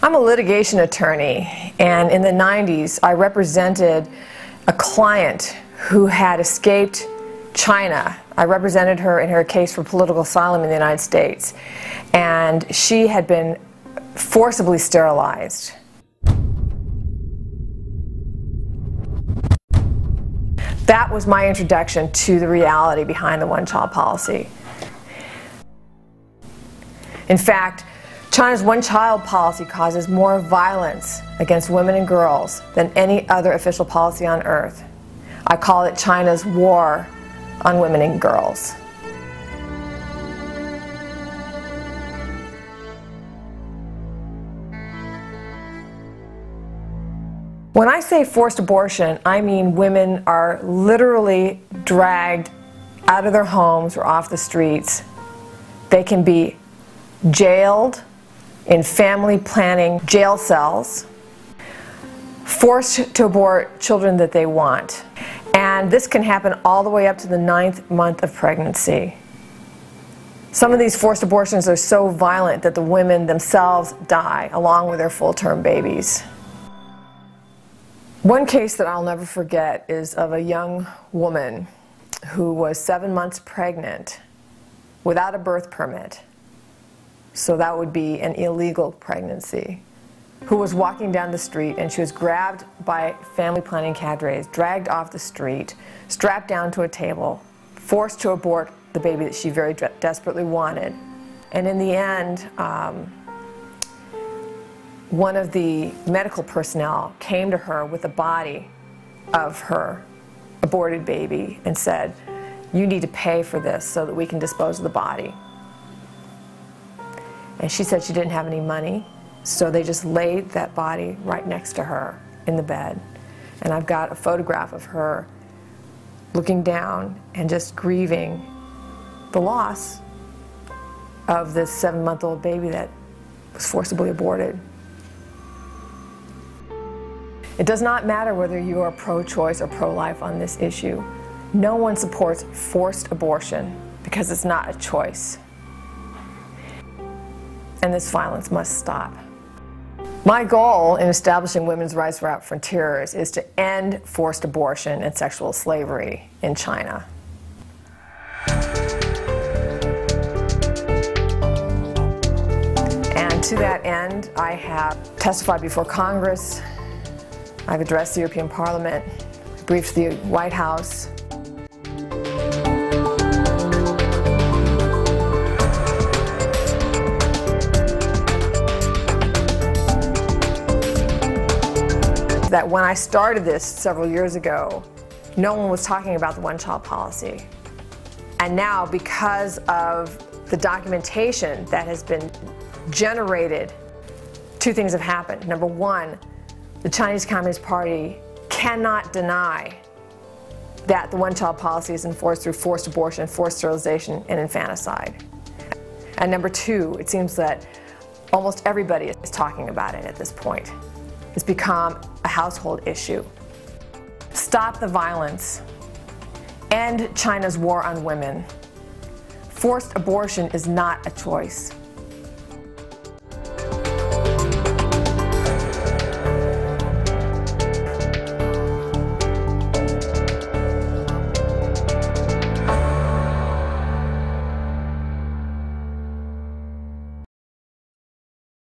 I'm a litigation attorney, and in the 90s I represented a client who had escaped China. I represented her in her case for political asylum in the United States, and she had been forcibly sterilized. That was my introduction to the reality behind the one-child policy. In fact, China's one-child policy causes more violence against women and girls than any other official policy on earth. I call it China's war on women and girls. When I say forced abortion, I mean women are literally dragged out of their homes or off the streets. They can be jailed in family planning jail cells, forced to abort children that they want. And this can happen all the way up to the 9th month of pregnancy. Some of these forced abortions are so violent that the women themselves die along with their full-term babies. One case that I'll never forget is of a young woman who was 7 months pregnant without a birth permit. So that would be an illegal pregnancy, who was walking down the street, and she was grabbed by family planning cadres, dragged off the street, strapped down to a table, forced to abort the baby that she very desperately wanted. And in the end, one of the medical personnel came to her with the body of her aborted baby and said, "You need to pay for this so that we can dispose of the body." And she said she didn't have any money, so they just laid that body right next to her in the bed. And I've got a photograph of her looking down and just grieving the loss of this 7-month-old baby that was forcibly aborted. It does not matter whether you are pro-choice or pro-life on this issue. No one supports forced abortion because it's not a choice. And this violence must stop. My goal in establishing women's rights without frontiers is to end forced abortion and sexual slavery in China. And to that end, I have testified before Congress, I've addressed the European Parliament, briefed the White House. That when I started this several years ago, no one was talking about the one-child policy. And now, because of the documentation that has been generated, two things have happened. Number one, the Chinese Communist Party cannot deny that the one-child policy is enforced through forced abortion, forced sterilization, and infanticide. And number two, it seems that almost everybody is talking about it at this point. It's become a household issue. Stop the violence. End China's war on women. Forced abortion is not a choice.